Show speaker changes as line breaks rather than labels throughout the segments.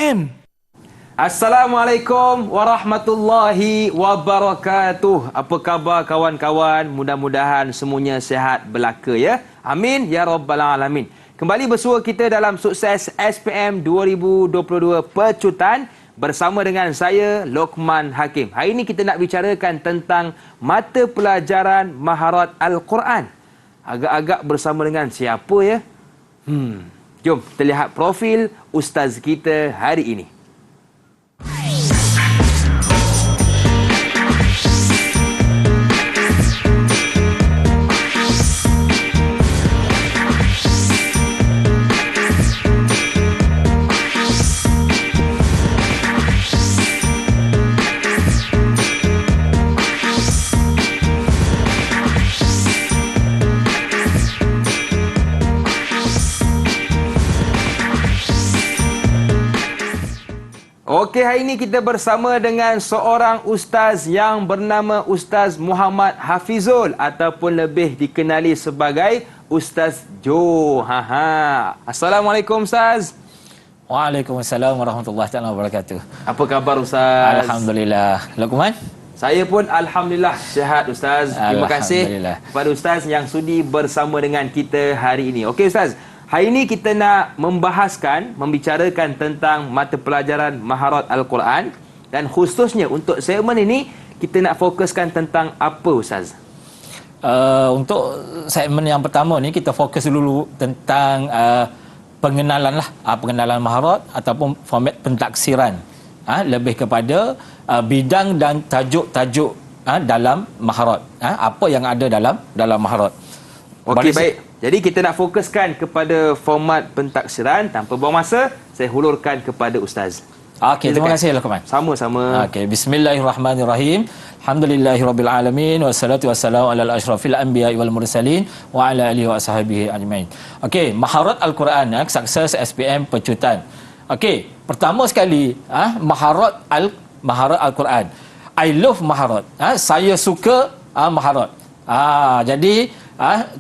SPM.
Assalamualaikum warahmatullahi wabarakatuh. Apa khabar kawan-kawan? Mudah-mudahan semuanya sihat belaka ya. Amin ya rabbal alamin. Kembali bersua kita dalam Sukses SPM 2022 Pecutan bersama dengan saya Lokman Hakim. Hari ini kita nak bicarakan tentang mata pelajaran Maharat Al-Quran. Agak-agak bersama dengan siapa ya? Jom kita lihat profil ustaz kita hari ini. Okey, hari ini kita bersama dengan seorang ustaz yang bernama Ustaz Muhammad Hafizul ataupun lebih dikenali sebagai Ustaz Jo. Assalamualaikum Ustaz.
Waalaikumsalam warahmatullahi wabarakatuh.
Apa khabar Ustaz?
Alhamdulillah. Lokman?
Saya pun Alhamdulillah sihat Ustaz. Terima kasih kepada Ustaz yang sudi bersama dengan kita hari ini. Okey Ustaz, hari ini kita nak membicarakan tentang mata pelajaran Maharat Al-Quran dan khususnya untuk segmen ini kita nak fokuskan tentang apa Ustaz?
Untuk segmen yang pertama ni kita fokus dulu tentang pengenalan pengenalan Maharat ataupun format pentaksiran. Lebih kepada bidang dan tajuk-tajuk dalam Maharat. Apa yang ada dalam Maharat.
Okey, baik. Jadi kita nak fokuskan kepada format pentaksiran. Tanpa buang masa, saya hulurkan kepada Ustaz.
Okey, terima kasih Lokman.
Sama-sama.
Okey, bismillahirrahmanirrahim. Alhamdulillahirabbil alamin wassalatu wassalamu ala asyrafil anbiya'i wal mursalin wa ala alihi wa ashabihi ajmain. Okey, Maharat Al-Quran, Sukses SPM Pecutan. Okey, pertama sekali, Maharat Al-Quran. I love Maharat. Saya suka Maharat. Jadi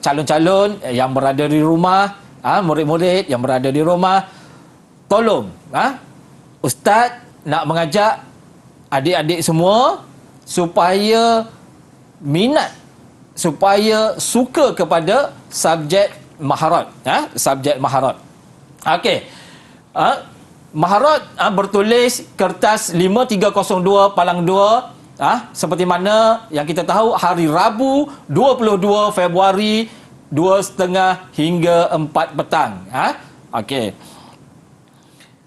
calon-calon yang berada di rumah, murid-murid yang berada di rumah, tolong ustaz nak mengajak adik-adik semua supaya minat, supaya suka kepada subjek Maharat, subjek Maharat. Okey. Maharat bertulis kertas 5302 palang 2. Seperti mana yang kita tahu, hari Rabu 22 Februari 2.30 hingga 4 petang. Okey.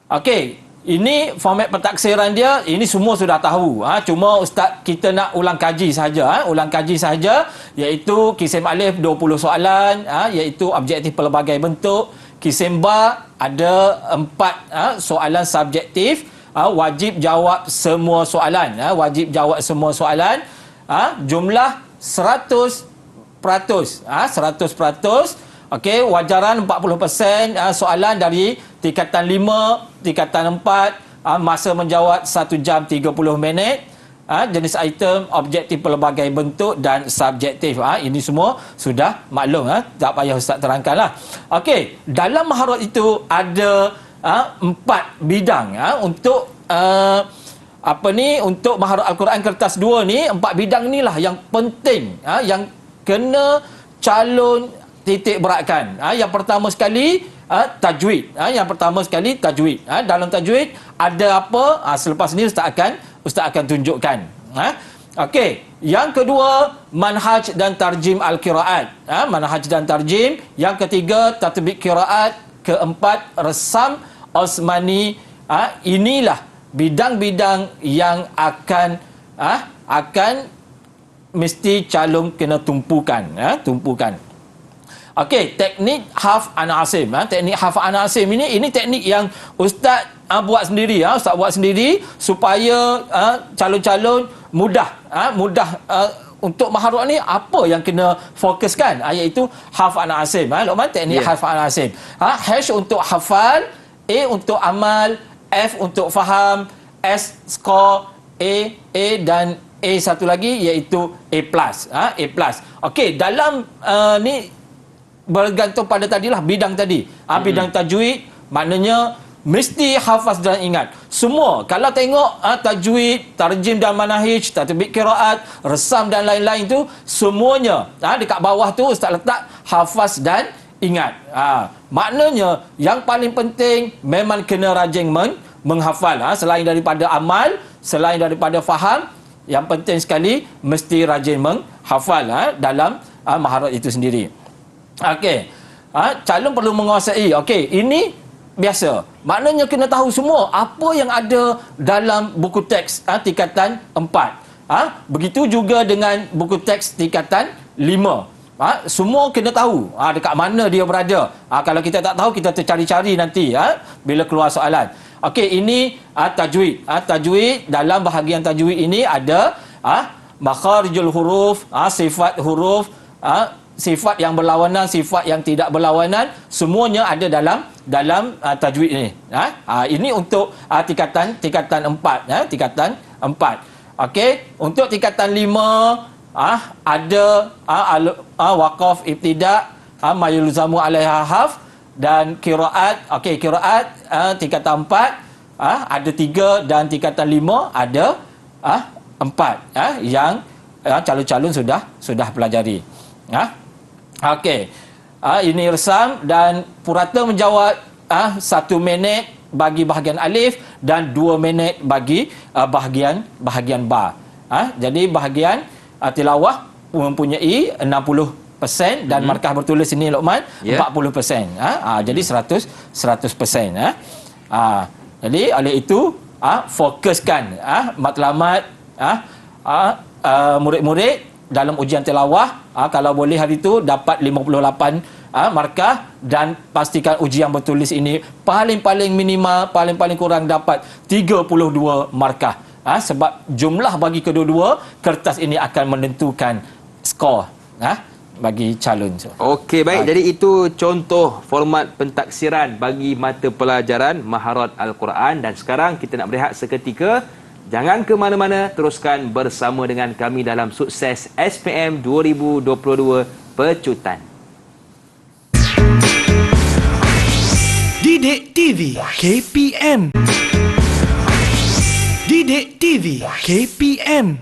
Okey, ini format pentaksiran dia, ini semua sudah tahu. Cuma ustaz kita nak ulang kaji saja, iaitu kisim alif 20 soalan, iaitu objektif pelbagai bentuk. Kisim ba ada 4 soalan subjektif. Wajib jawab semua soalan. Jumlah 100%. 100%. Okey, wajaran 40%. Soalan dari tingkatan 5, tingkatan 4. Masa menjawab 1 jam 30 minit. Jenis item, objektif pelbagai bentuk dan subjektif. Ini semua sudah maklum. Tak payah ustaz terangkanlah. Okey, dalam Maharat itu ada 4 bidang untuk untuk Maharat Al-Quran kertas 2 ni. 4 bidang inilah yang penting, yang kena calon titik beratkan. Yang pertama sekali tajwid. Dalam tajwid ada apa? Selepas ni ustaz akan tunjukkan. Okey, yang kedua manhaj dan tarjim al-qiraat. Manhaj dan tarjim. Yang ketiga tatbik qiraat. Keempat resam Osmani. Inilah bidang-bidang yang akan mesti calon kena tumpukan. Okey, teknik haf ana asim. Teknik haf ana asim ini teknik yang ustaz buat sendiri, supaya calon-calon mudah untuk Maharat ni apa yang kena fokuskan, iaitu haf ana asim. Lokman, teknik haf ana asim. H untuk hafal, A untuk amal, F untuk faham, S skor, A dan A satu lagi iaitu A+. Okey, dalam ni bergantung pada tadilah bidang tadi. Bidang tajwid maknanya mesti hafaz dan ingat. Semua kalau tengok tajwid, tarjim dan manahij, tatbik qiraat, resam dan lain-lain tu semuanya dekat bawah tu ustaz letak hafaz dan ingat. Maknanya yang paling penting memang kena rajin menghafal. Selain daripada amal, selain daripada faham, yang penting sekali mesti rajin menghafal dalam maharat itu sendiri. Okey. Calon perlu menguasai. Okey, ini biasa. Maknanya kena tahu semua apa yang ada dalam buku teks tingkatan 4. Begitu juga dengan buku teks tingkatan 5. Semua kena tahu dekat mana dia berada. Kalau kita tak tahu, kita tercari-cari nanti bila keluar soalan. Okey, ini tajwid. Tajwid, dalam bahagian tajwid ini ada makharijul huruf, sifat huruf, sifat yang berlawanan, sifat yang tidak berlawanan, semuanya ada dalam tajwid ini. Ini untuk tingkatan 4, tingkatan 4. Okey, untuk tingkatan 5 ada waqaf, ibtida, mayulzamu alaiha haf dan qiraat. Okey, qiraat tingkatan 4 ada 3 dan tingkatan 5 ada 4 yang calon-calon sudah pelajari. Okey. Ini resam dan purata menjawab 1 minit bagi bahagian alif dan 2 minit bagi bahagian ba. Jadi bahagian tilawah mempunyai 60% dan markah bertulis ini Luqman 40%. Jadi 100%. Jadi oleh itu fokuskan matlamat murid-murid dalam ujian tilawah. Kalau boleh hari itu dapat 58 markah dan pastikan ujian bertulis ini paling-paling minimal, paling-paling kurang dapat 32 markah. Sebab jumlah bagi kedua-dua kertas ini akan menentukan skor bagi calon.
Okey, baik. Jadi itu contoh format pentaksiran bagi mata pelajaran Maharat Al-Quran. Dan sekarang kita nak berehat seketika. Jangan ke mana-mana, teruskan bersama dengan kami dalam Sukses SPM 2022 Pecutan.
Didik TV KPM. Didik TV KPM.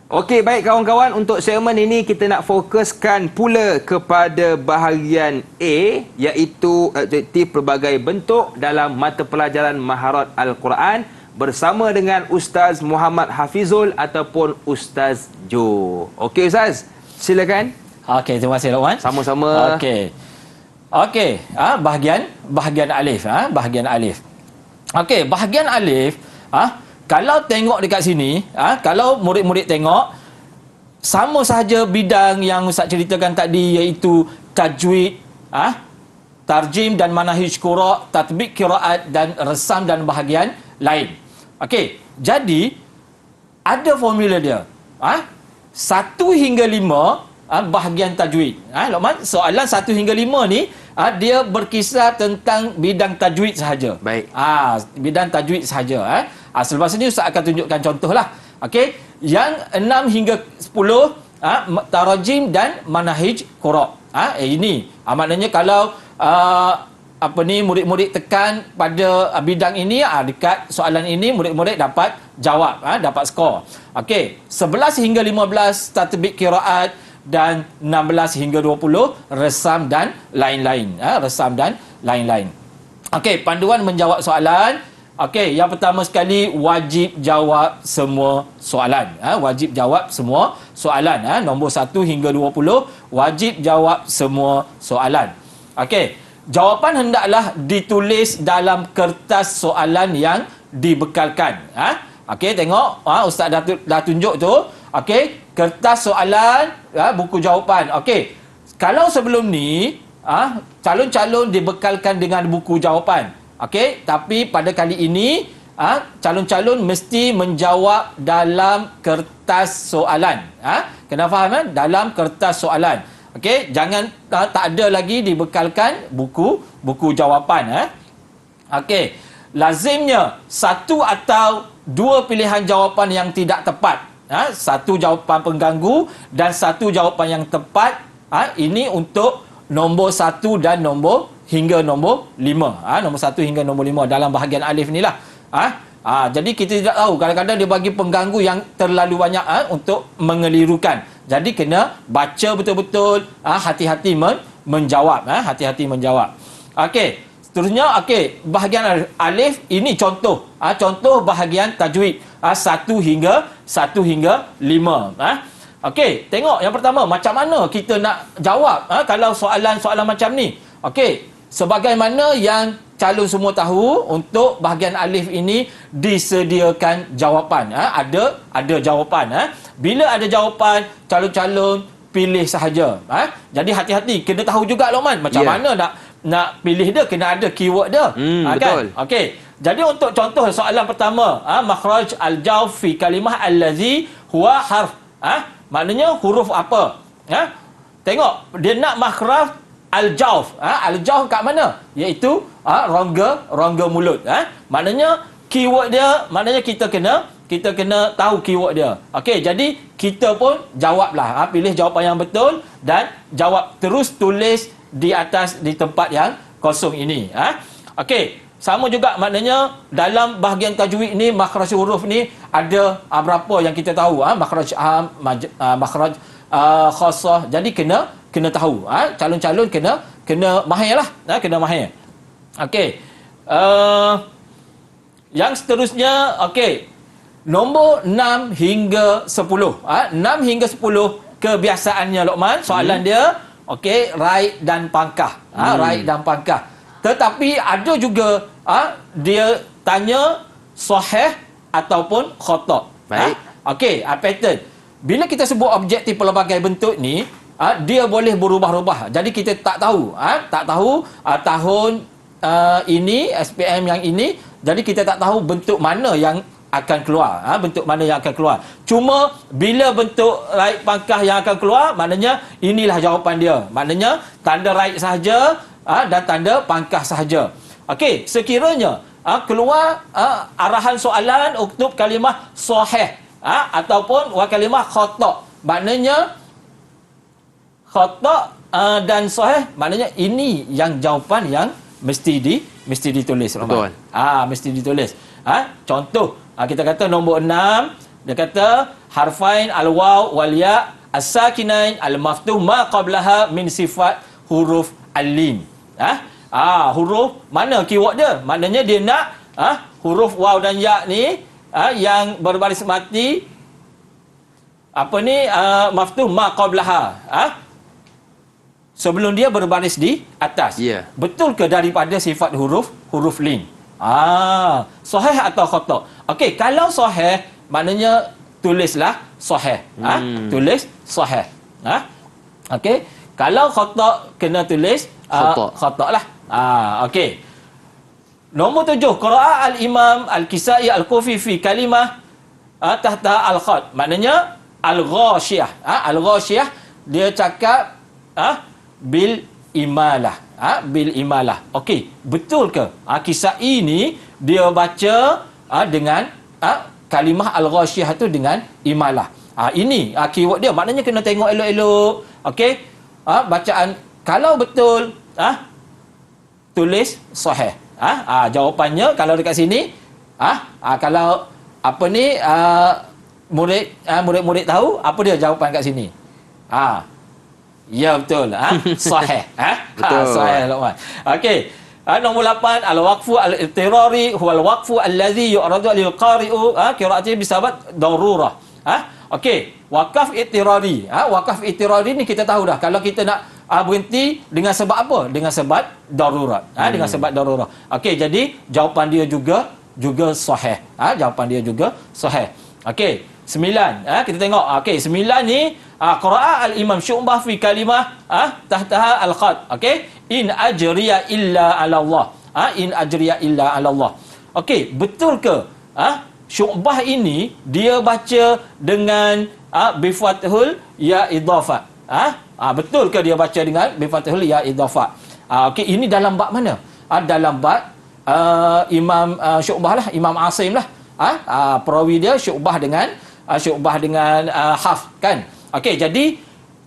Okey, baik kawan-kawan, untuk segmen ini kita nak fokuskan pula kepada bahagian A, iaitu objektif pelbagai bentuk dalam mata pelajaran Maharat Al-Quran bersama dengan Ustaz Muhammad Hafizul ataupun Ustaz Jo. Okey Ustaz, silakan.
Okey, terima kasih Luqman.
Sama-sama.
Okey. Bahagian alif, bahagian alif. Okey, bahagian alif, kalau tengok dekat sini, kalau murid-murid tengok, sama sahaja bidang yang Ustaz ceritakan tadi, iaitu tajwid, tarjim dan manahij qura', tatbik qiraat dan resam dan bahagian lain. Okey, jadi ada formula dia. 1 hingga 5 bahagian tajwid. Luqman, soalan 1 hingga 5 ni dia berkisar tentang bidang tajwid sahaja.
Baik.
Bidang tajwid sahaja. Selepas ini Ustaz akan tunjukkan contohlah. Okey, yang 6 hingga 10 tarajim dan manahij qura'. Ini maknanya kalau murid-murid tekan pada bidang ini, dekat soalan ini murid-murid dapat jawab, dapat skor. Okey, 11 hingga 15 tatbik qiraat dan 16 hingga 20 resam dan lain-lain. Resam dan lain-lain. Okey, panduan menjawab soalan. Okey, yang pertama sekali wajib jawab semua soalan. Wajib jawab semua soalan. Nombor 1 hingga 20 wajib jawab semua soalan. Okey, jawapan hendaklah ditulis dalam kertas soalan yang dibekalkan. Okey, tengok Ustaz dah tunjuk tu. Okey, kertas soalan, buku jawapan. Okey, kalau sebelum ni calon-calon dibekalkan dengan buku jawapan. Okey, tapi pada kali ini calon-calon mesti menjawab dalam kertas soalan. Kena faham dalam kertas soalan. Okey, jangan tak ada lagi dibekalkan buku jawapan. Okey, lazimnya 1 atau 2 pilihan jawapan yang tidak tepat. 1 jawapan pengganggu dan 1 jawapan yang tepat. Ini untuk nombor 1 dan nombor hingga nombor 5. Nombor 1 hingga nombor 5 dalam bahagian alif ni lah. Jadi kita tidak tahu, kadang-kadang dia bagi pengganggu yang terlalu banyak untuk mengelirukan. Jadi kena baca betul-betul, hati-hati menjawab, hati-hati menjawab. Okey, seterusnya bahagian alif ini contoh. Contoh bahagian tajwid 1 hingga 5. Okey, tengok yang pertama macam mana kita nak jawab kalau soalan-soalan macam ni. Okey, sebagaimana yang calon semua tahu, untuk bahagian alif ini disediakan jawapan. Ada jawapan. Bila ada jawapan, calon-calon pilih sahaja. Jadi hati-hati, kena tahu juga Luqman macam mana nak pilih dia, kena ada keyword dia.
Betul.
Kan? Okey. Jadi untuk contoh soalan pertama, makhraj al-jawf fi kalimah allazi huwa harf. Maknanya huruf apa? Tengok, dia nak makhraj al-jawf. Al-jawf kat mana? Iaitu rongga mulut. Maknanya keyword dia, maknanya kita kena tahu keyword dia. Okey, jadi kita pun jawablah. Pilih jawapan yang betul dan jawab, terus tulis di atas di tempat yang kosong ini. Okey, sama juga maknanya dalam bahagian tajwid ni makhraj huruf ni ada berapa yang kita tahu. Makhraj am, makhraj khassah. Jadi kena tahu. Calon-calon kena mahir lah. Kena mahir. Okey. Yang seterusnya, okey. Nombor 6 hingga 10. 6 hingga 10 kebiasaannya Luqman. Soalan dia, okey, raid dan pangkah. Raid dan pangkah. Tetapi ada juga dia tanya sahih ataupun khata'.
Baik.
Okey, pattern. Bila kita sebut objektif pelbagai bentuk ni, dia boleh berubah-ubah. Jadi kita tak tahu, tahun ini SPM yang ini, jadi kita tak tahu bentuk mana yang akan keluar. Bentuk mana yang akan keluar. Cuma bila bentuk raid pangkah yang akan keluar, maknanya inilah jawapan dia. Maknanya tanda raid sahaja dan tanda pangkah sahaja. Okey, sekiranya keluar arahan soalan untuk kalimah sahih ataupun kalimah khata', maknanya khata' dan sahih, maknanya ini yang jawapan yang mesti ditulis.
Betul.
Mesti ditulis. Contoh, kita kata nombor 6, dia kata harfain al-waw wal ya as-sakinain al-maftuh ma qablaha min sifat huruf al-lim. Huruf mana keyword dia? Maknanya dia nak huruf waw dan ya ni yang berbaris mati maftuh ma qablaha. Sebelum dia berbaris di atas.
Yeah.
Betul ke daripada sifat huruf lim? Sahih atau khata'? Okey, kalau sahih, maknanya tulislah sahih. Tulis sahih. Okey. Kalau khata' kena tulis khata' lah. Okey. Nombor 7, qira'ah al-Imam al-Kisai al-Kufi fi kalimah tahta al-khat. Maknanya al-ghashiyah. Al-ghashiyah dia cakap bil imalah. Bil imalah. Okey, betul ke? Kisai ni dia baca dengan kalimah al-ghashiyah tu dengan imalah. Ini keyword dia. Maknanya kena tengok elok-elok. Okey. Bacaan kalau betul tulis sahih. Jawapannya kalau dekat sini kalau murid-murid tahu apa dia jawapan kat sini. Ya betul. Sahih.
Betul.
Sahih Luqman. Okey. Nombor 8, al-waqfu al-ittirari huwa al-waqfu allazi yu'radu lil qari'u qira'ati bisabat darurah. Okey, wakaf ittirari. Wakaf ittirari ni kita tahu dah. Kalau kita nak berhenti dengan sebab apa? Dengan sebab darurat. Dengan sebab darurat. Okey, jadi jawapan dia juga sahih. Jawapan dia juga sahih. Okey, 9. Kita tengok. Okey, 9 ni qira'ah al-Imam Syu'bah fi kalimah tahtaha al-khat. Okey, in ajriya illa 'ala Allah. In ajriya illa 'ala Allah. Okey, betul ke? Syu'bah ini dia baca dengan bifathul ya idhafah. Betul ke dia baca dengan bifathul ya idhafah? Okey, ini dalam bab mana? Dalam bab Imam Syu'bah lah, Imam Asim lah. Perawi dia Syu'bah dengan Hafs kan. Okey, jadi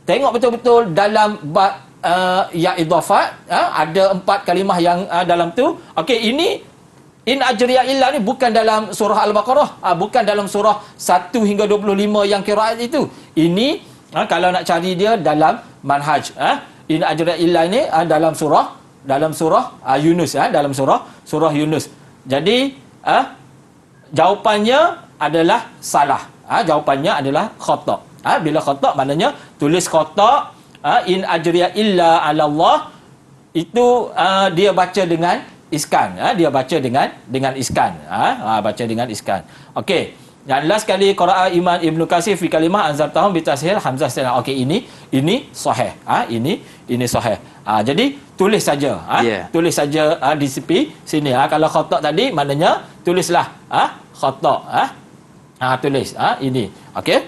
tengok betul-betul dalam bab ya idhafat, ada 4 kalimah yang dalam tu. Okey, ini in ajriya illa ni bukan dalam surah Al-Baqarah, bukan dalam surah 1 hingga 25 yang qiraat itu. Ini kalau nak cari dia dalam manhaj, in ajriya illa ni dalam surah Yunus, dalam surah Yunus. Jadi jawapannya adalah salah. Jawapannya adalah khata'. Bila khata' maknanya tulis khata', in ajriya illa 'ala Allah, itu dia baca dengan iskan. Dia baca dengan iskan. Baca dengan iskan. Okey. Dan last kali qira'a Imam Ibn Katsir fi kalimah anzartahum bi tashil hamzah salam. Okey, ini sahih. Ini sahih. Jadi tulis saja. Tulis saja di sini. Kalau khata' tadi maknanya tulislah khata'. Tulis ini. Okey.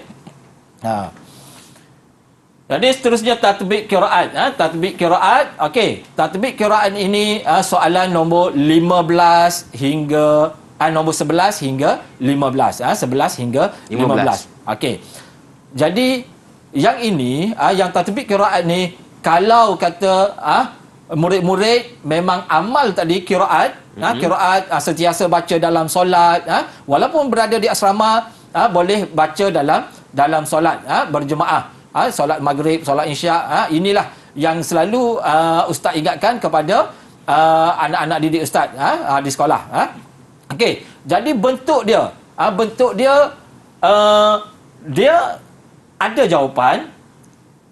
Jadi seterusnya tatbik qiraat. Tatbik qiraat. Okey, tatbik qiraat ini soalan nombor 15 hingga nombor 11 hingga 15. 11 hingga 15. Okey. Jadi yang ini yang tatbik qiraat ni, kalau kata murid-murid memang amal tadi qiraat, qiraat sentiasa baca dalam solat, walaupun berada di asrama, boleh baca dalam solat berjemaah, solat maghrib, solat isyak. Inilah yang selalu ustaz ingatkan kepada anak-anak didik ustaz di sekolah. Okey, jadi bentuk dia dia ada jawapan,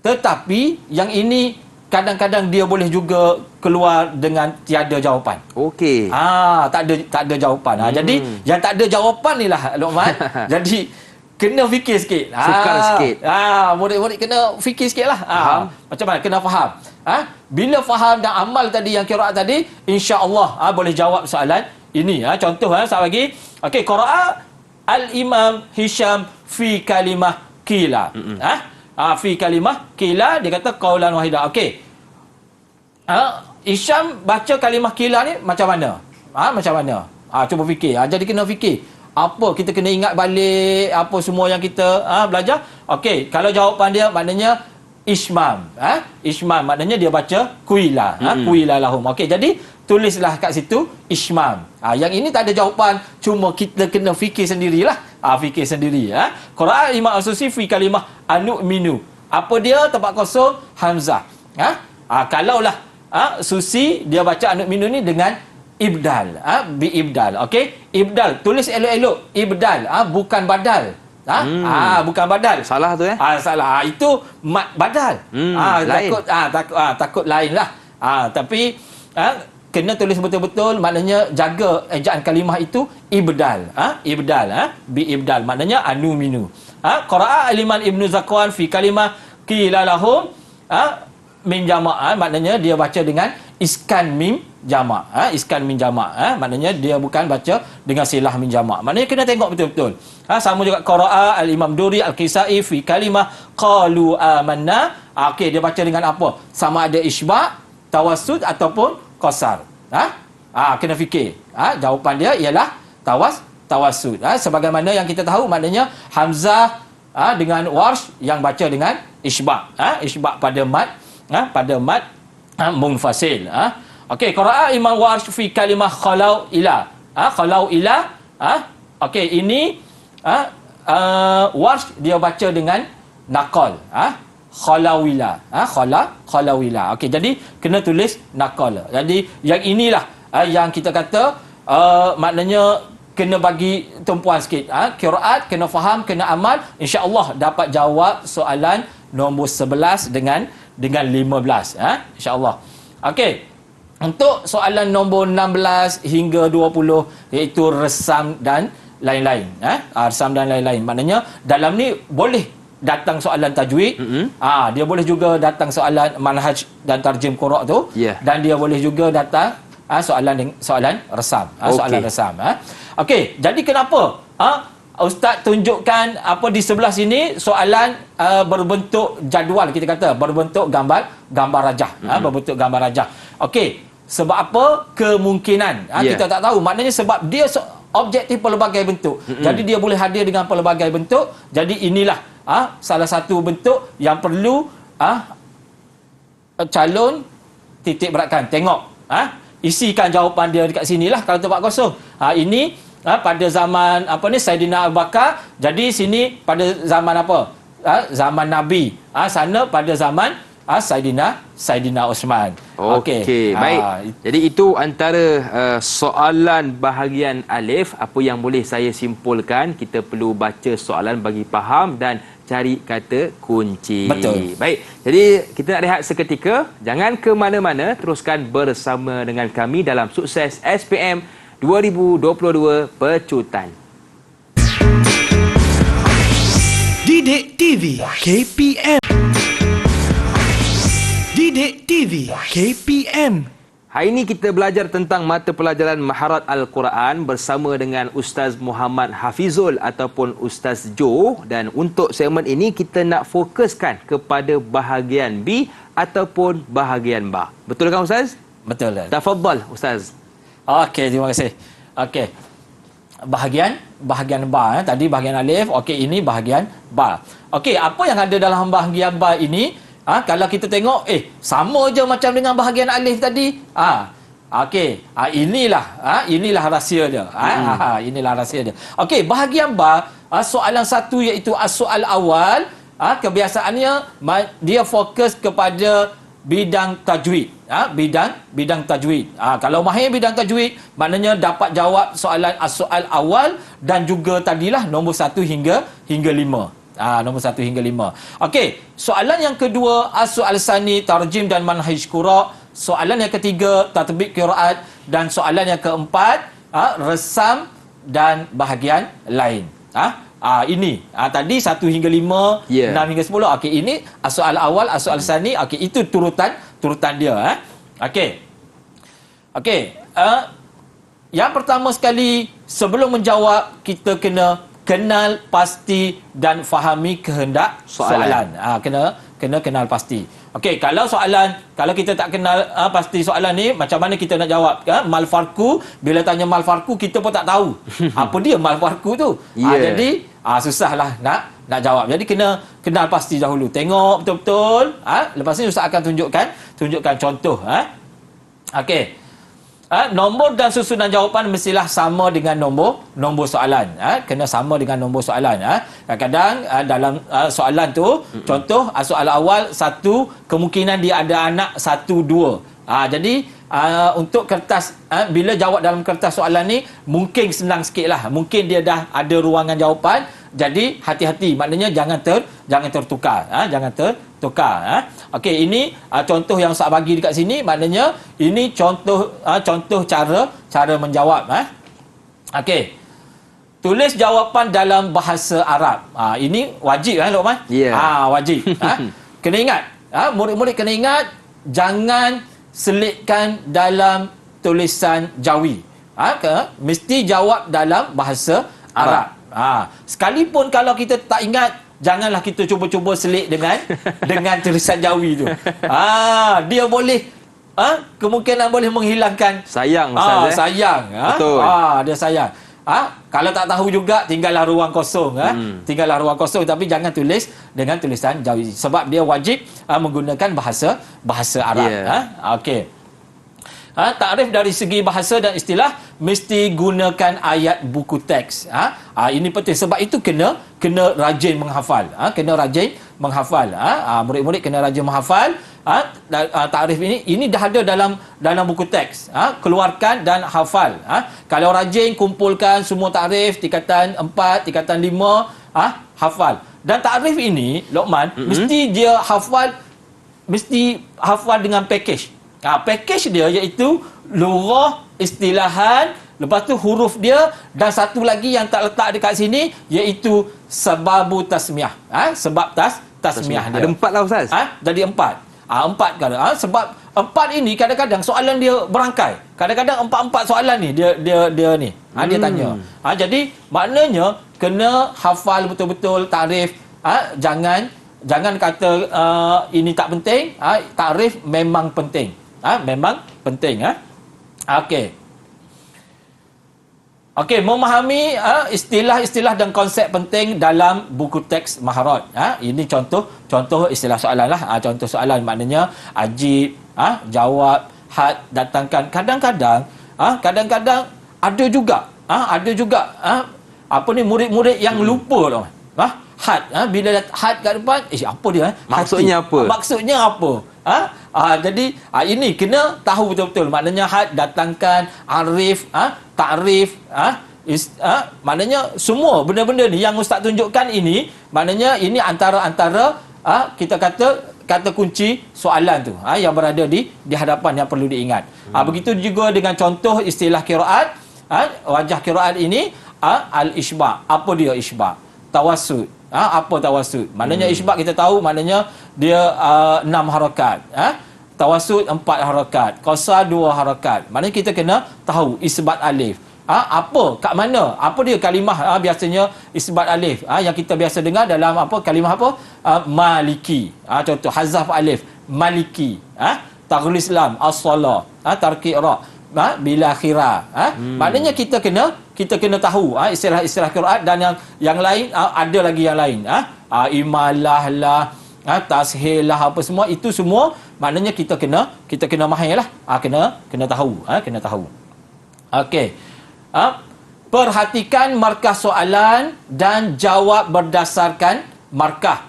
tetapi yang ini kadang-kadang dia boleh juga keluar dengan tiada jawapan.
Okey.
Tak ada jawapan. Jadi yang tak ada jawapan ni lah Luqman. Jadi kena fikir sikit.
Sukar sikit.
Murid-murid kena fikir sikit lah.
Faham.
Macam mana? Kena faham. Bila faham dan amal tadi, yang qiraat tadi, insya-Allah boleh jawab soalan ini. Contoh saya bagi. Okey, qiraat Al-Imam Hisham fi kalimah qila. Fi kalimah qila, dia kata qaulan wahidah. Okey. Hisham baca kalimah qila ni macam mana? Macam mana? Cuba fikir. Jadi kena fikir. Apa kita kena ingat balik apa semua yang kita belajar. Okey, kalau jawapan dia maknanya ismam. Ismam maknanya dia baca qila. Qila lahum. Okey, jadi tulislah kat situ ismam. Yang ini tak ada jawapan, cuma kita kena fikir sendirilah. Fikir sendiri. Qiraat Imam As-Susi fi kalimah anu'minu. Apa dia? Tempat kosong hamzah. Kalaulah Susi dia baca anu'minu ni dengan ibdal, bi ibdal. Okey, ibdal tulis elok-elok, ibdal bukan badal. Bukan badal.
Salah tu
salah. Itu mat badal.
Lain.
Takut lain lah. Tapi kena tulis betul-betul, maknanya jaga ejaan kalimah itu ibdal. Ibdal, bi ibdal maknanya anu'minu. Qiraat Al-Imam Ibn Zakwan fi kalimah qila lahum min jama', maknanya dia baca dengan iskan mim jama'. Iskan mim jama', maknanya dia bukan baca dengan silah mim jama'. Maknanya kena tengok betul-betul. Sama juga qiraat Al-Imam Duri Al-Kisai fi kalimah qalu amanna. Okey, dia baca dengan apa? Sama ada isba', tawassud ataupun qasar. Kena fikir. Jawapan dia ialah tawassud. Sebagaimana yang kita tahu, maknanya hamzah dengan warsh yang baca dengan isba'. Isba' pada mat munfasil. Okey, qiraat Imam Warsh fi kalimah khalau ila. Khalau ila. Okey, ini Warsh dia baca dengan naqal. Khalawila. Khalawila. Okey, jadi kena tulis naqal. Jadi yang inilah yang kita kata maknanya kena bagi tumpuan sikit. Qiraat kena faham, kena amal, insya-Allah dapat jawab soalan nombor 11 dengan 15. Insya-Allah. Okey. Untuk soalan nombor 16 hingga 20 iaitu resam dan lain-lain. Resam dan lain-lain. Maknanya dalam ni boleh datang soalan tajwid. Dia boleh juga datang soalan manhaj dan tarjim qura' tu. Dan dia boleh juga datang soalan resam. Soalan resam. Okey, jadi kenapa Ustaz tunjukkan apa di sebelah sini soalan berbentuk jadual, kita kata berbentuk gambar rajah. Berbentuk gambar rajah. Okey, sebab apa? Kemungkinan. Kita tak tahu. Maknanya sebab dia objektif pelbagai bentuk. Jadi dia boleh hadir dengan pelbagai bentuk. Jadi inilah salah satu bentuk yang perlu calon titik beratkan. Tengok, isikan jawapan dia dekat sinilah kalau tempat kosong. Ini pada zaman Saidina Abu Bakar. Jadi sini pada zaman apa? Zaman Nabi. Sana pada zaman Saidina Osman.
Okey, baik. Jadi itu antara soalan bahagian alif. Apa yang boleh saya simpulkan, kita perlu baca soalan bagi faham dan cari kata kunci.
Betul.
Baik. Jadi kita nak rehat seketika. Jangan ke mana-mana, teruskan bersama dengan kami dalam Sukses SPM 2022 Pecutan.
Didik TV KPM. Didik TV KPM.
Hari ini kita belajar tentang mata pelajaran Maharat Al-Quran bersama dengan Ustaz Muhammad Hafizul ataupun Ustaz Jo, dan untuk segmen ini kita nak fokuskan kepada bahagian B ataupun bahagian ba. Betul kan Ustaz?
Betul.
Tafadhal Ustaz.
Okey, terima kasih. Okey. Bahagian ba, tadi bahagian alif. Okey, ini bahagian ba. Okey, apa yang ada dalam bahagian ba ini? Kalau kita tengok, sama je macam dengan bahagian alif tadi. Okey, inilah rahsia dia. Inilah rahsia dia. Okey, bahagian ba, soalan satu iaitu soal awal, kebiasaannya dia fokus kepada bidang tajwid. Bidang tajwid. Kalau mahir bidang tajwid, maknanya dapat jawab soalan soal awal dan juga tadilah nombor 1 hingga 5. Nombor 1 hingga 5. Okey, soalan yang kedua soal sani, tarjim dan manhaj qira. Soalan yang ketiga tatbik qiraat, dan soalan yang keempat resam dan bahagian lain. Ini tadi 1 hingga 5, 6 hingga 10. Okey, ini soal awal, soal sani. Okey, itu turutan dia. Okey. Yang pertama sekali, sebelum menjawab, kita kena kenal pasti dan fahami kehendak soalan. Kena kenal pasti. Okey, kalau kita tak kenal pasti soalan ni, macam mana kita nak jawab? Mal farku, bila tanya mal farku, kita pun tak tahu apa dia mal farku tu. Jadi susahlah nak jawab. Jadi kena kenal pasti dahulu. Tengok betul-betul. Lepas ni Ustaz akan tunjukkan contoh. Okey. Nombor dan susunan jawapan mestilah sama dengan nombor soalan. Kena sama dengan nombor soalan. Kadang-kadang dalam soalan tu, contoh soalan awal 1, kemungkinan dia ada anak 1, 2. Jadi untuk kertas, bila jawab dalam kertas soalan ni, mungkin senang sikit lah. Mungkin dia dah ada ruangan jawapan. Jadi hati-hati, maknanya jangan tertukar. Jangan tertukar. Okey, ini contoh yang Ustaz bagi dekat sini, maknanya ini contoh cara menjawab. Okey. Tulis jawapan dalam bahasa Arab. Ini wajib Luqman? Wajib. Kena ingat. Murid-murid kena ingat, jangan selitkan dalam tulisan Jawi. Mesti jawab dalam bahasa Arab. Sekalipun kalau kita tak ingat, janganlah kita cuba-cuba selit dengan tulisan Jawi tu. Dia boleh kemungkinan boleh menghilangkan
sayang Ustaz.
Sayang.
Betul.
Dia sayang. Kalau tak tahu juga, tinggallah ruang kosong. Tinggallah ruang kosong, tapi jangan tulis dengan tulisan Jawi, sebab dia wajib menggunakan bahasa Arab. Okey. Takrif dari segi bahasa dan istilah mesti gunakan ayat buku teks. Ini penting, sebab itu kena rajin menghafal. Kena rajin menghafal. Murid-murid kena rajin menghafal. Takrif ini dah ada dalam buku teks. Keluarkan dan hafal. Kalau rajin, kumpulkan semua takrif tingkatan 4, tingkatan 5, hafal. Dan takrif ini, Luqman, mesti dia hafal dengan package. Package dia iaitu lughah, istilahan, lepas tu huruf dia, dan satu lagi yang tak letak dekat sini iaitu sebabu tasmiah. Sebab tasmiah dia.
Ada 4 lah Ustaz.
Jadi 4. 4 kali. Sebab 4 ini kadang-kadang soalan dia berangkai. Kadang-kadang 4 soalan ni dia ni. Dia tanya. Jadi maknanya kena hafal betul-betul takrif. Jangan kata ini tak penting. Takrif memang penting. Memang penting. Okey. Okey, memahami istilah-istilah dan konsep penting dalam buku teks Maharat. Ini contoh istilah soalan lah. Contoh soalan maknanya ajib, jawab, had, datangkan. Kadang-kadang ada juga murid-murid yang lupa tau. Had, bila had kat depan, apa dia?
Maksudnya
hati.
apa?
Maksudnya apa? Jadi ini kena tahu betul-betul. Maknanya had, datangkan, arif, ta'rif, maknanya semua benda-benda ni yang ustaz tunjukkan ini, maknanya ini antara kita kata kunci soalan tu yang berada di hadapan yang perlu diingat. Begitu juga dengan contoh istilah qiraat, wajah qiraat ini, al-isba'. Apa dia isba'? Tawassut. Apa tawassut? Maknanya isba' kita tahu maknanya dia 6 harakat. Tawassut 4 harakat. Qasar 2 harakat. Maknanya kita kena tahu isbat alif. Apa? Kat mana? Apa dia kalimah biasanya isbat alif? Yang kita biasa dengar dalam kalimah apa? Maliki. Contoh hazaf alif, maliki. Taghlis lam, as-salah. Tarki ra, bila khira. Maknanya kita kena tahu istilah-istilah qiraat, dan yang lain ada lagi yang lain. Imalah lah, tashil lah, apa semua itu semua maknanya kita kena mahir lah. Kena tahu. Okey. Perhatikan markah soalan dan jawab berdasarkan markah.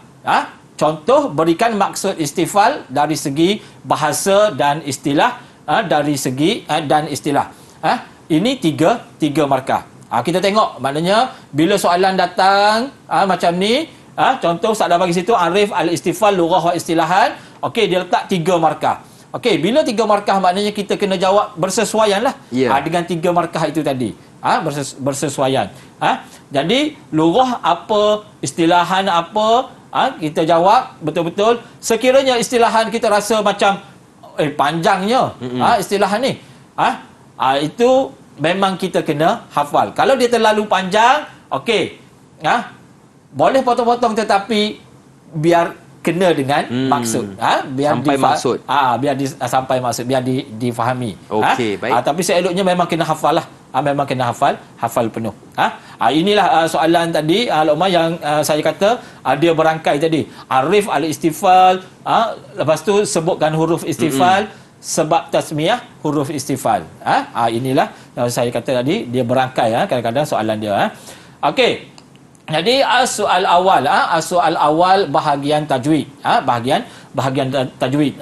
Contoh, berikan maksud istifal dari segi bahasa dan istilah, dari segi dan istilah. Ini tiga markah. Kita tengok maknanya bila soalan datang macam ni, contoh Ustaz dah bagi situ arif al-istifal lughah wa istilahan. Okey, dia letak 3 markah. Okey, bila 3 markah maknanya kita kena jawab bersesuaian lah dengan 3 markah itu tadi. Bersesuaian. Jadi lughah apa, istilahan apa, kita jawab betul-betul. Sekiranya istilahan kita rasa macam panjangnya istilahan ni, itu memang kita kena hafal. Kalau dia terlalu panjang, okey, boleh potong-potong tetapi biar kena dengan maksud, biar
sampai maksud,
sampai maksud, biar difahami.
Okey, baik.
Tapi seeloknya memang kena hafal lah. Memang kena hafal penuh. Inilah soalan tadi Luqman yang saya kata dia berangkai tadi. Arif al-istifal, lepas tu sebutkan huruf istifal, sebab tasmiyah huruf istifal. Inilah saya kata tadi dia berangkai kadang-kadang soalan dia. Okey. Jadi soal awal bahagian tajwid. Bahagian tajwid.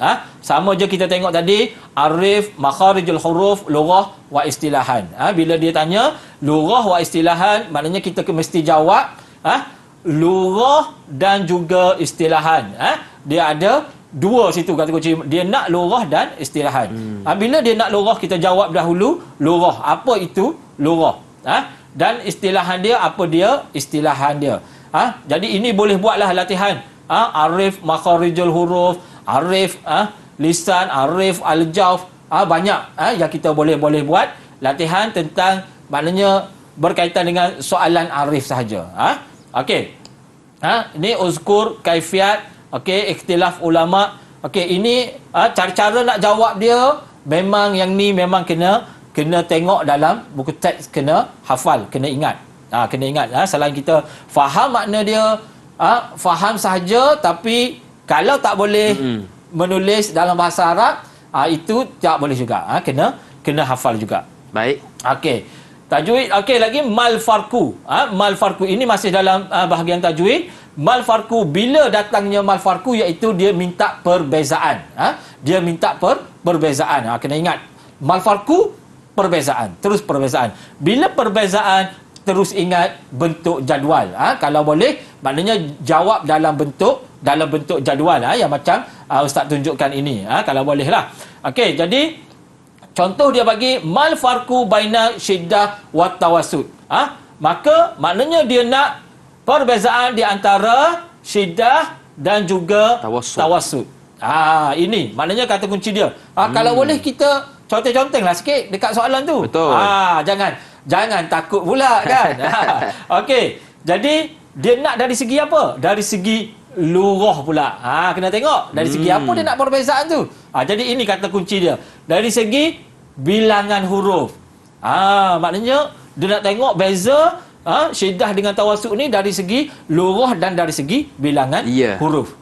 Sama je kita tengok tadi arif makharijul huruf lughah wa istilahan. Bila dia tanya lughah wa istilahan, maknanya kita mesti jawab lughah dan juga istilahan. Dia ada 2 situ kata kunci. Dia nak lughah dan istilahan. Bila dia nak lughah, kita jawab dahulu lughah. Apa itu lughah? Dan istilahan dia, apa dia istilahan dia. Jadi ini boleh buatlah latihan. Arif makharijul huruf, arif lisan, arif al-jawf. Banyak yang kita boleh buat latihan tentang, maknanya berkaitan dengan soalan arif sahaja. Okey. Ini uzkur kaifiat, okey, ikhtilaf ulama. Okey, ini cara-cara nak jawab dia memang yang ni memang kena tengok dalam buku teks, kena hafal, kena ingat. Selain kita faham makna dia, faham sahaja, tapi kalau tak boleh menulis dalam bahasa Arab, itu tak boleh juga. Kena hafal juga.
Baik.
Okey. Tajwid, okey, lagi mal farku. Mal farku ini masih dalam bahagian tajwid. Mal farku, bila datangnya mal farku, iaitu dia minta perbezaan. Dia minta perbezaan. Kena ingat. Mal farku, perbezaan, terus perbezaan. Bila perbezaan, terus ingat bentuk jadual. Kalau boleh, maknanya jawab dalam bentuk jadual, yang macam ustaz tunjukkan ini. Kalau boleh lah. Okey, jadi contoh dia bagi mal farku baina syiddah wa tawassut. Maka maknanya dia nak perbezaan di antara syiddah dan juga tawassut. Ini maknanya kata kunci dia. Kalau boleh kita conteng-contenglah sikit dekat soalan tu.
Betul.
Jangan takut pula kan. Okey. Jadi dia nak dari segi apa? Dari segi lughah pula. Kena tengok dari segi apa dia nak perbezaan tu. Jadi ini kata kunci dia. Dari segi bilangan huruf. Maknanya dia nak tengok beza syiddah dengan tawassut ni dari segi lurah dan dari segi bilangan huruf.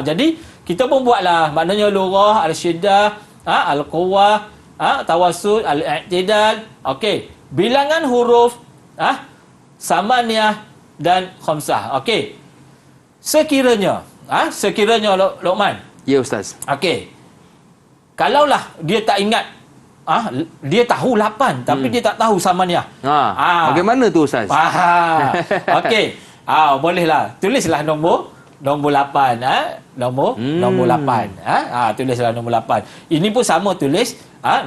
Jadi kita pun buatlah, maknanya lurah, al-syiddah, al-quwwah, tawassut, al-i'tidal. Okey, bilangan huruf, samaniyah dan khamsah. Okey. Sekiranya Luqman.
Ya Ustaz.
Okey. Kalaulah dia tak ingat, dia tahu 8 tapi dia tak tahu samaniyah.
Bagaimana tu Ustaz?
Okey. Bolehlah. Tulislah nombor 8, nombor 8. Tulislah nombor 8. Ini pun sama, tulis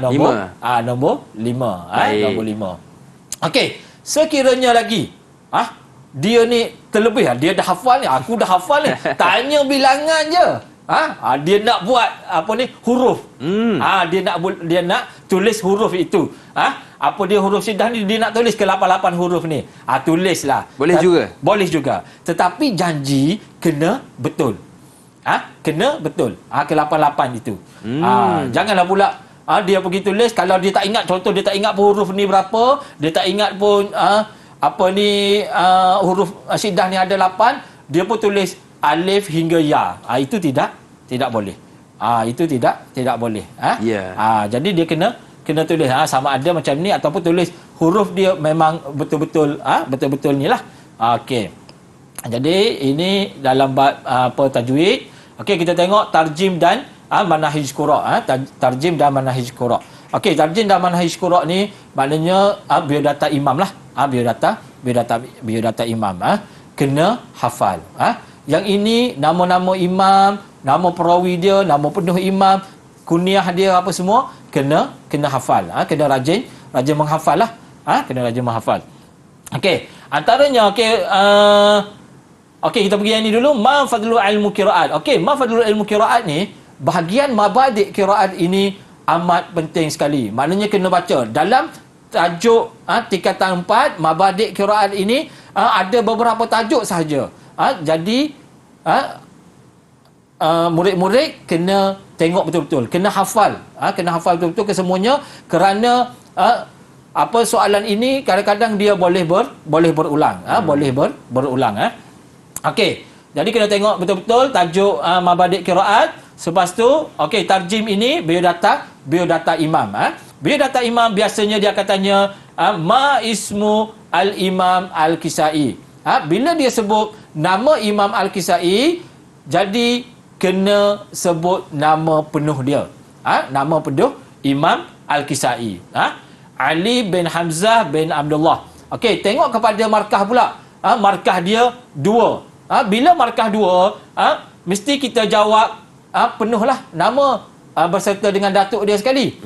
nombor 5. Nombor 5. Okey, sekiranya lagi dia ni terlebih, dia dah hafal ni, aku dah hafal ni. Tanya bilangan je. Dia nak buat huruf. Dia nak tulis huruf itu. Dia huruf syiddah ni dia nak tulis ke 88 huruf ni. Tulislah.
Boleh juga.
Boleh juga. Tetapi janji kena betul. Kena betul. Ke 88 itu. Janganlah pula dia pergi tulis, kalau dia tak ingat, contoh dia tak ingat pun huruf ni berapa, dia tak ingat pun huruf syiddah ni ada 8, dia pun tulis alif hingga ya. Itu tidak boleh. Itu tidak boleh. Jadi dia kena tulis sama ada macam ni ataupun tulis huruf dia memang betul-betul ni lah. Okey. Jadi ini dalam bab tajwid. Okey, kita tengok tarjim dan manahij qura'. Tarjim dan manahij qura'. Okey, tarjim dan manahij qura' ni maknanya biodata imam lah. Biodata imam. Kena hafal. Yang ini nama-nama imam, nama perawi dia, nama penuh imam, kunyah dia apa semua kena hafal. Kena rajin menghafal lah. Kena rajin menghafal. Okey, antaranya okey kita pergi yang ni dulu, ma fadlul ilmu qiraat. Okey, ma fadlul ilmu qiraat ni bahagian mabadik qiraat ini amat penting sekali. Maknanya kena baca dalam tajuk tingkatan 4 mabadik qiraat ini ada beberapa tajuk sahaja. Jadi murid-murid kena tengok betul-betul, kena hafal betul-betul kesemuanya, kerana soalan ini kadang-kadang dia boleh berulang. Berulang. Okey, jadi kena tengok betul-betul tajuk mabadik qiraat. Selepas tu okey, tarjim ini biodata imam. Biodata imam biasanya dia akan tanya ma ismu al-imam al-Kisai. Bila dia sebut nama Imam Al-Kisai, jadi kena sebut nama penuh dia. Nama penuh Imam Al-Kisai. Ali bin Hamzah bin Abdullah. Okey, tengok kepada markah pula. Markah dia 2. Bila markah 2, mesti kita jawab penuhlah nama berserta dengan datuk dia sekali.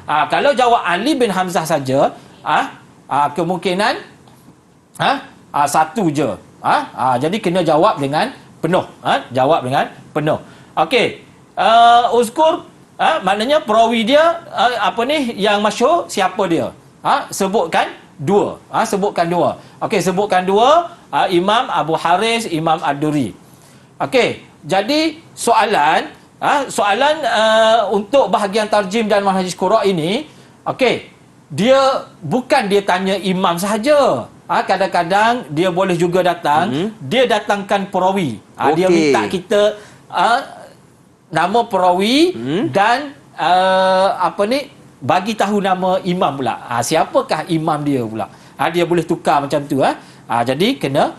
Kalau jawab Ali bin Hamzah saja, kemungkinan satu je. Jadi kena jawab dengan penuh. Jawab dengan penuh. Okey. Uzkur maknanya perawi dia yang masyhur, siapa dia? Sebutkan 2. Sebutkan 2. Okey, sebutkan 2, Imam Abu Haris, Imam Ad-Duri. Okey, jadi soalan untuk bahagian tarjim dan manhaj qura' ini, okey, dia tanya imam sahaja. Kadang-kadang dia boleh juga datang, dia datangkan perawi. Dia minta kita nama perawi dan bagi tahu nama imam pula. Siapakah imam dia pula? Dia boleh tukar macam tu. Jadi kena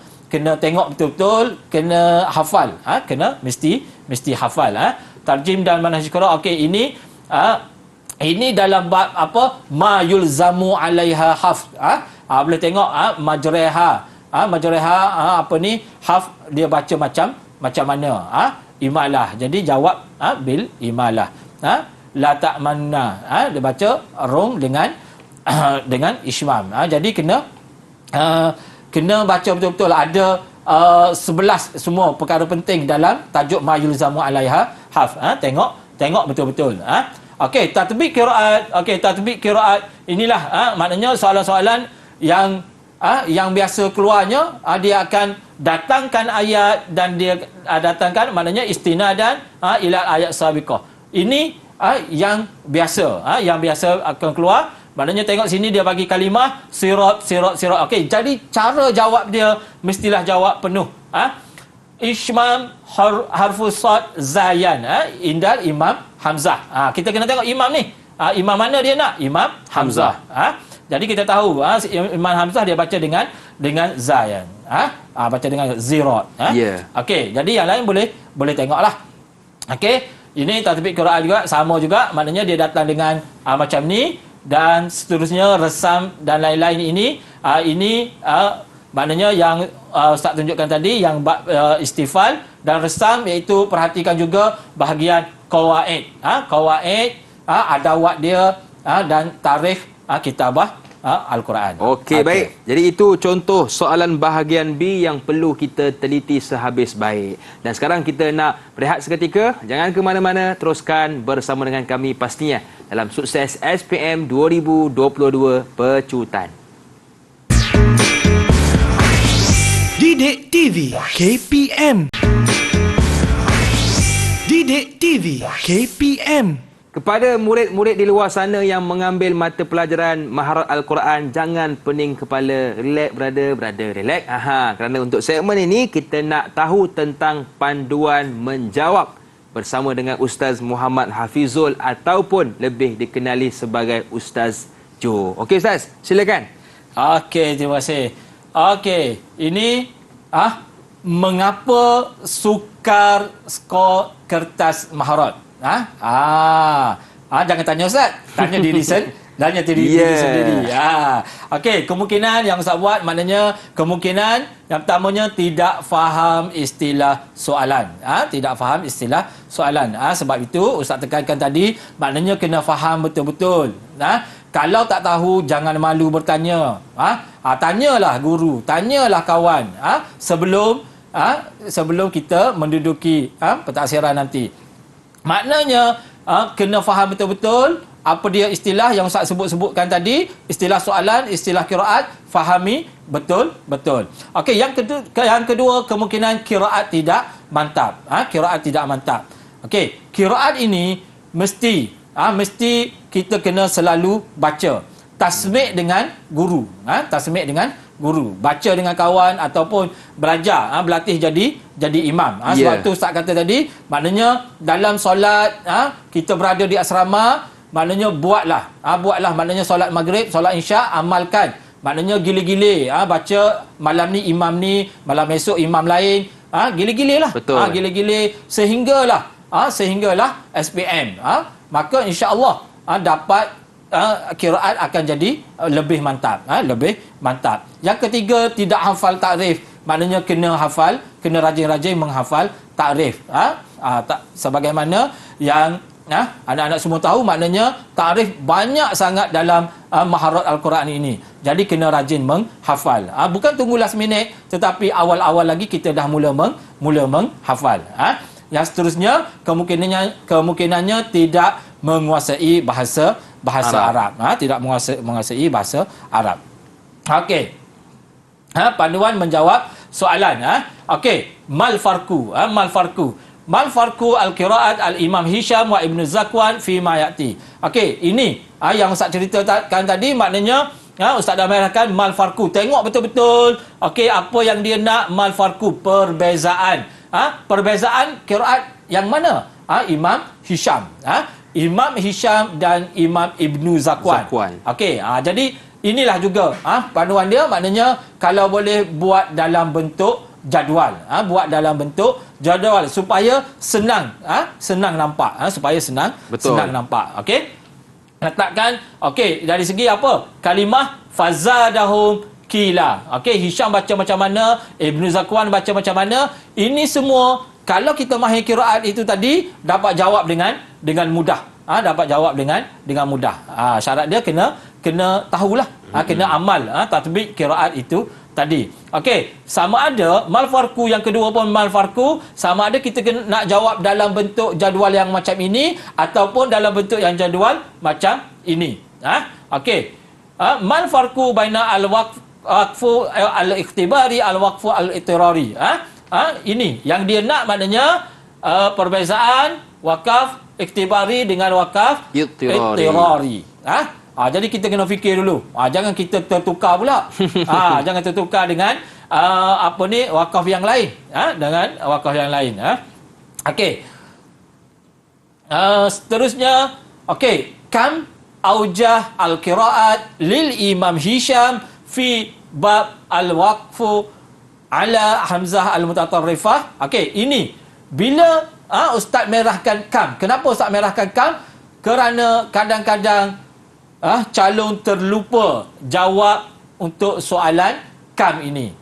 tengok betul-betul, kena hafal. Kena mesti hafal. Tarjim dan manhaj qira'. Okey, ini dalam bab ma yulzamu alaiha hafz. Boleh tengok majreha. Majreha hafz dia baca macam mana? Imalah. Jadi jawab bil imalah. La ta'manna. Dia baca rung dengan ismam. Jadi kena baca betul-betul. Ada 11 semua perkara penting dalam tajuk ma yulzamu alaiha hafz. Tengok betul-betul. Okey, tatbiq qiraat. Inilah maknanya soalan-soalan yang biasa keluarnya, dia akan datangkan ayat dan dia datangkan maknanya istinadan ila ayat sabiqah. Ini yang biasa akan keluar Maknanya tengok sini dia bagi kalimah sirat. Okey, jadi cara jawab dia mestilah jawab penuh. Ishmam harfus sad zayan. Indal Imam Hamzah. Kita kena tengok imam ni. Imam mana dia nak? Imam Hamzah. Jadi kita tahu Imam Hamzah dia baca dengan zayan. Baca dengan zirat. Okey, jadi yang lain boleh tengoklah. Okey, ini tatbik Quran juga sama juga, maknanya dia datang dengan macam ni dan seterusnya resam dan lain-lain ini maknanya yang Ustaz tunjukkan tadi yang istifal dan resam, iaitu perhatikan juga bahagian qawaid. Qawaid, adawat dia dan tarikh kitabah Al-Quran.
Okey, baik. Jadi itu contoh soalan bahagian B yang perlu kita teliti sehabis baik. Dan sekarang kita nak berehat seketika. Jangan ke mana-mana, teruskan bersama dengan kami pastinya dalam Sukses SPM 2022 Pecutan.
Didik TV KPM. Didik TV KPM.
Kepada murid-murid di luar sana yang mengambil mata pelajaran Maharat Al-Quran, jangan pening kepala. Relax, brother, relax. Kerana untuk segmen ini, kita nak tahu tentang panduan menjawab bersama dengan Ustaz Muhammad Hafizul ataupun lebih dikenali sebagai Ustaz Jo. Okey Ustaz, silakan.
Okey, terima kasih. Okey, ini mengapa sukar skor kertas Maharat? Jangan tanya Ustaz, tanya diri diri sendiri. Okey, kemungkinan yang Ustaz buat maknanya kemungkinan yang pertamanya tidak faham istilah soalan. Tidak faham istilah soalan. Sebab itu Ustaz tekankan tadi, maknanya kena faham betul-betul. Kalau tak tahu, jangan malu bertanya. Tanyalah guru, tanyalah kawan. Sebelum kita menduduki pentaksiran nanti. Maknanya kena faham betul-betul apa dia istilah yang Ustaz sebutkan tadi, istilah soalan, istilah qiraat, fahami betul-betul. Okey, yang kedua kemungkinan qiraat tidak mantap. Qiraat tidak mantap. Okey, qiraat ini mesti kita kena selalu baca. Tasmi' dengan guru. Tasmi' dengan guru. Baca dengan kawan ataupun belajar, berlatih jadi imam. Sebab tu Ustaz kata tadi, maknanya dalam solat, kita berada di asrama, maknanya buatlah, maknanya solat maghrib, solat isyak, amalkan. Maknanya gile-gile, baca malam ni imam ni, malam esok imam lain, gile-gile lah.
Betul.
Gile-gile sehinggalah SPM. Maka insya-Allah dapat qiraat akan jadi lebih mantap. Lebih mantap. Yang ketiga, tidak hafal takrif. Maknanya kena hafal, kena rajin-rajin menghafal takrif. Sebagaimana yang anak-anak semua tahu, maknanya takrif banyak sangat dalam Maharat Al-Quran ini. Jadi kena rajin menghafal. Bukan tunggu last minute, tetapi awal-awal lagi kita dah mula menghafal. Yang seterusnya, kemungkinannya tidak menguasai bahasa Arab. Tidak menguasai bahasa Arab. Okey. Panduan menjawab soalan. Okey, mal farqu al-qiraat al-Imam Hisham wa Ibnu Zakwan fi ma ya'ti. Okey, ini yang Ustaz ceritakan tadi, maknanya Ustaz dah merahkan mal farqu. Tengok betul-betul. Okey, apa yang dia nak mal farqu, perbezaan. Perbezaan qiraat yang mana? Imam Hisham. Imam Hisham dan Imam Ibnu Zakwan. Okey, jadi inilah juga panduan dia, maknanya kalau boleh buat dalam bentuk jadual. Buat dalam bentuk jadual supaya senang nampak. Supaya senang nampak. Okey. Letakkan dari segi apa? Kalimah fazadahum qila. Okey, Hisham baca macam mana, Ibnu Zakwan baca macam mana. Ini semua kalau kita mahir qiraat itu tadi, dapat jawab dengan mudah. Dapat jawab dengan mudah. Syarat dia kena tahulah, kena amal tatbik qiraat itu tadi. Okey, sama ada mal farqu yang kedua pun mal farqu, sama ada kita kena nak jawab dalam bentuk jadual yang macam ini ataupun dalam bentuk yang jadual macam ini. Okey. Mal farqu baina al-waqfu al-ikhtibari al-waqfu al-ittirari. Ini yang dia nak, maknanya perbezaan wakaf ikhtibari dengan wakaf ittirari. Jadi kita kena fikir dulu. Jangan kita tertukar pula. Jangan tertukar dengan wakaf yang lain. Dengan wakaf yang lain. Okey. Seterusnya, okey, kam aujah al-qiraat lil Imam Hisham fi bab al-waqfu ala Hamzah al-mutatarrifah. Okey, ini bila ustaz merahkan kam. Kenapa ustaz merahkan kam? Kerana kadang-kadang calon terlupa jawab untuk soalan kam ini.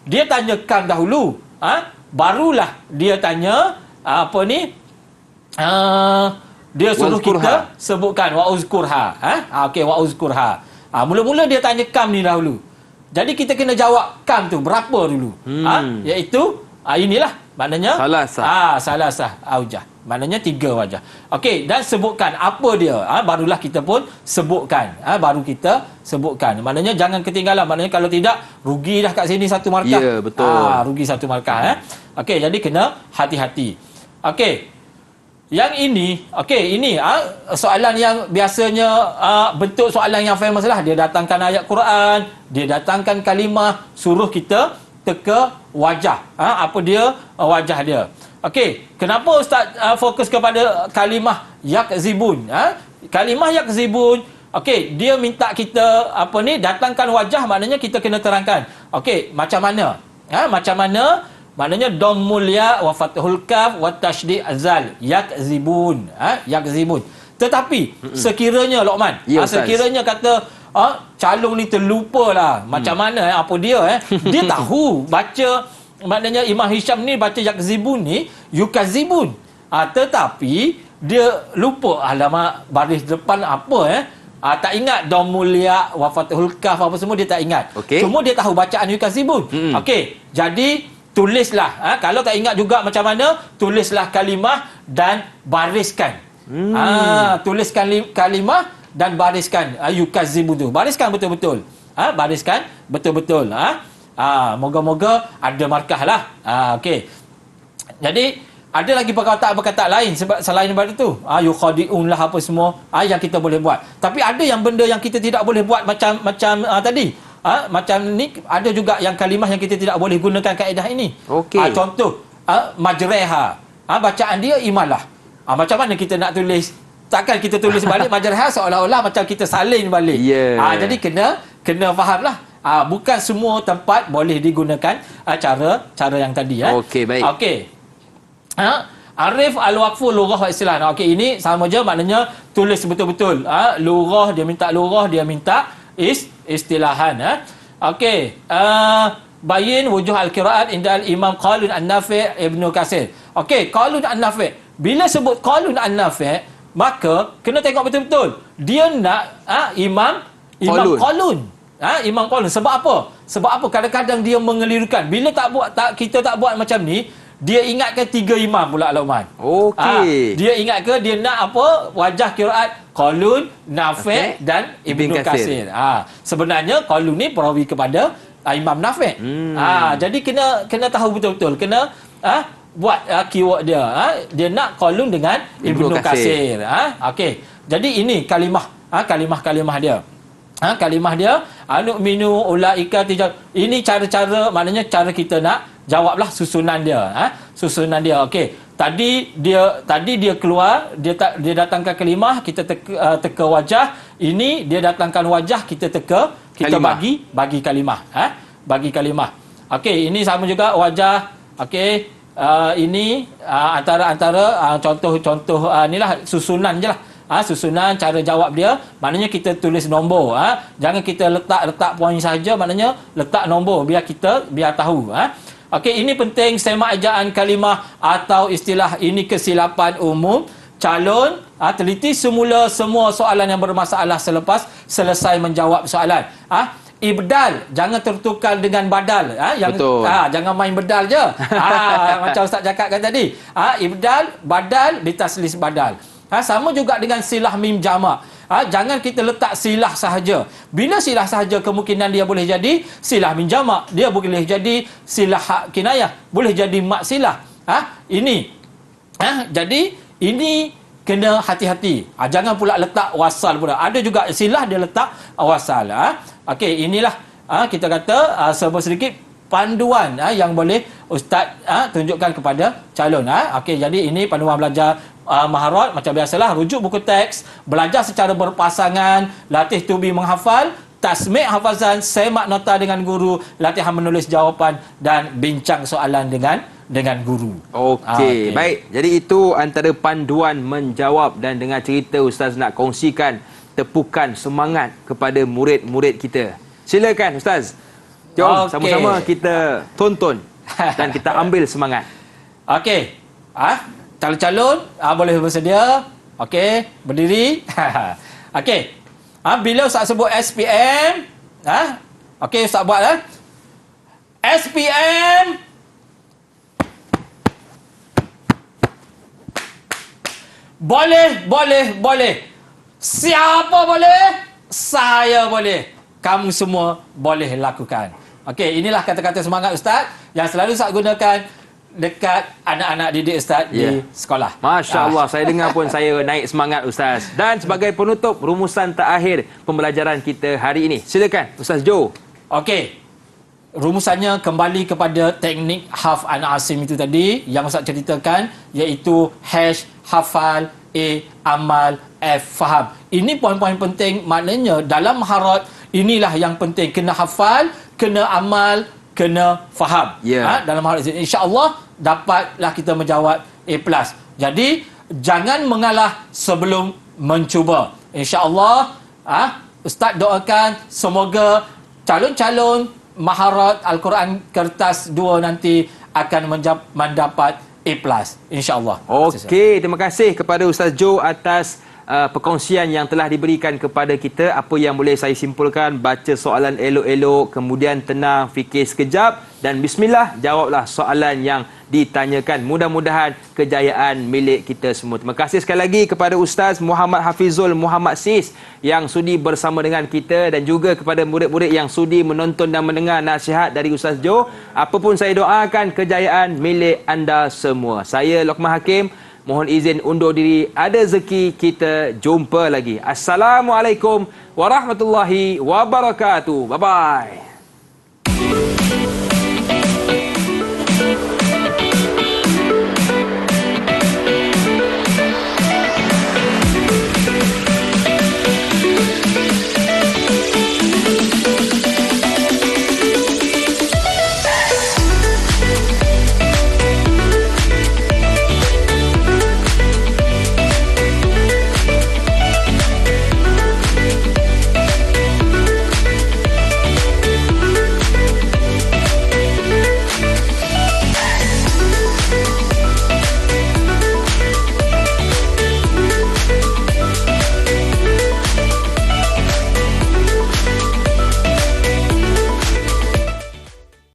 Dia tanya kam dahulu, barulah dia tanya dia suruh kita sebutkan wa uzkurha. Okey, wa uzkurha. Mula-mula dia tanya kam ni dahulu. Jadi kita kena jawab kam tu berapa dulu. Iaitu inilah maknanya salasah aujah. Maknanya 3 wajah. Okey, dan sebutkan apa dia. Barulah kita pun sebutkan. Baru kita sebutkan. Maknanya jangan ketinggalan. Maknanya kalau tidak, rugi dah kat sini 1 markah.
Ya, betul.
Rugi 1 markah. Okey, jadi kena hati-hati. Okey. Yang ini, ini soalan yang biasanya bentuk soalan yang famous lah. Dia datangkan ayat Quran, dia datangkan kalimah, suruh kita teka wajah. Apa dia wajah dia. Okey, kenapa ustaz fokus kepada kalimah yakzibun? Kalimah yakzibun, okey, dia minta kita datangkan wajah, maknanya kita kena terangkan. Okey, macam mana? Macam mana? Maknanya dhammul ya wa fathul kaf wa tasydid azal yakzibun. Yakzibun. Tetapi sekiranya Luqman, sekiranya kata calon ni terlupalah macam mana apa dia dia tahu baca, maknanya Imam Hisham ni baca yakzibun ni yukazibun. Tetapi dia lupa alamat baris depan apa tak ingat dhammul ya wa fathul kaf apa semua dia tak ingat. Cuma dia tahu bacaan yukazibun. Okey, jadi tulislah. Kalau tak ingat juga macam mana, tulislah kalimah dan bariskan. Tuliskan kalimah dan bariskan yukazibun tu. Bariskan betul-betul. Bariskan betul-betul. Moga-moga ada markah lah. Okey. Jadi ada lagi perkataan-perkataan lain sebab selain daripada tu. Yukhadi'un lah apa semua yang kita boleh buat. Tapi ada yang benda yang kita tidak boleh buat macam tadi. Macam ni ada juga yang kalimah yang kita tidak boleh gunakan kaedah ini. Contoh majreha. Bacaan dia imalah. Macam mana kita nak tulis? Takkan kita tulis balik majreha seolah-olah macam kita salin balik. Jadi kena fahamlah. Bukan semua tempat boleh digunakan cara yang tadi.
Okey, baik.
Okey. Arif al-waqfu lughah wa istilah. Okey, ini sama je, maknanya tulis betul-betul. Lughah dia minta istilahan. Okey, bayin wujuh al-qiraat indal Imam Qalun an-Nafi' Ibnu Katsir. Okey, Qalun an-Nafi'. Bila sebut Qalun an-Nafi', maka kena tengok betul-betul. Dia nak Imam Qalun. Imam Qalun. Sebab apa? Kadang-kadang dia mengelirukan. Bila kita tak buat macam ni, dia ingatkan 3 imam pula Luqman. Okey. Dia ingatkan dia nak apa? Wajah qiraat Qalun, Nafi' dan Ibnu Katsir. Sebenarnya Qalun ni perawi kepada Imam Nafi'. Jadi kena tahu betul-betul. Kena buat keyword dia. Dia nak Qalun dengan Ibnu Katsir. Okey. Jadi ini kalimah dia. Kalimah dia nu'minu ulaika tijab. Ini cara-cara, maknanya cara kita nak jawablah susunan dia. Susunan dia. Okey. Tadi dia keluar, dia datangkan kalimah, kita teka wajah. Ini dia datangkan wajah, kita teka, kita bagi kalimah. Bagi kalimah. Okey, ini sama juga wajah. Okey. Ini antara contoh inilah susunan je lah. Susunan cara jawab dia, maknanya kita tulis nombor. Jangan kita letak poin saja, maknanya letak nombor biar tahu. Okey, ini penting semak ejaan kalimah atau istilah ini kesilapan umum. Calon teliti semula semua soalan yang bermasalah selepas selesai menjawab soalan. Ibdal, jangan tertukar dengan badal.
Betul.
Jangan main bedal je. Macam Ustaz cakapkan tadi. Ibdal, badal, ditaslis badal. Sama juga dengan silah mim jamak. Jangan kita letak silah sahaja. Bila silah sahaja, kemungkinan dia boleh jadi silah mim jamak. Dia boleh jadi silah kinayah. Boleh jadi mak silah. Ini. Jadi ini kena hati-hati. Jangan pula letak wasal pula. Ada juga silah dia letak wasal. Okey, inilah kita kata sedikit panduan yang boleh ustaz tunjukkan kepada calon. Okey, jadi ini panduan belajar maharat macam biasalah, rujuk buku teks, belajar secara berpasangan, latih tubi menghafal, tasmik hafazan, semak nota dengan guru, latihan menulis jawapan dan bincang soalan dengan guru.
Okey, baik. Jadi itu antara panduan menjawab, dan dengan cerita ustaz nak kongsikan tepukan semangat kepada murid-murid kita. Silakan ustaz. Jom sama-sama kita tonton dan kita ambil semangat.
Okey. Calon-calon boleh bersedia. Okey, berdiri. Okey. Bila Ustaz sebut SPM, okey Ustaz buat SPM. Boleh. Siapa boleh? Saya boleh. Kamu semua boleh lakukan. Okey, inilah kata-kata semangat Ustaz yang selalu Ustaz gunakan dekat anak-anak didik Ustaz di sekolah.
Masya Allah, saya dengar pun saya naik semangat Ustaz. Dan sebagai penutup, rumusan terakhir pembelajaran kita hari ini. Silakan Ustaz Jo.
Okey. Rumusannya kembali kepada teknik Hafz an Asim itu tadi yang Ustaz ceritakan, iaitu H hafal, A amal, F faham. Ini poin-poin penting, maknanya dalam maharat inilah yang penting, kena hafal, kena amal, kena faham. Dalam hal ini insya-Allah dapatlah kita menjawab A+. Jadi jangan mengalah sebelum mencuba. Insya-Allah Ustaz doakan semoga calon-calon maharat Al-Quran kertas 2 nanti akan mendapat A+. Insya-Allah.
Okey, terima kasih kepada Ustaz Jo atas perkongsian yang telah diberikan kepada kita. Apa yang boleh saya simpulkan, baca soalan elok-elok, kemudian tenang, fikir sekejap dan bismillah, jawablah soalan yang ditanyakan. Mudah-mudahan kejayaan milik kita semua. Terima kasih sekali lagi kepada Ustaz Muhammad Hafizul Muhammad Sis yang sudi bersama dengan kita, dan juga kepada murid-murid yang sudi menonton dan mendengar nasihat dari Ustaz Jo. Apapun saya doakan, kejayaan milik anda semua. Saya Luqman Hakim mohon izin undur diri. Ada rezeki kita jumpa lagi. Assalamualaikum warahmatullahi wabarakatuh. Bye-bye.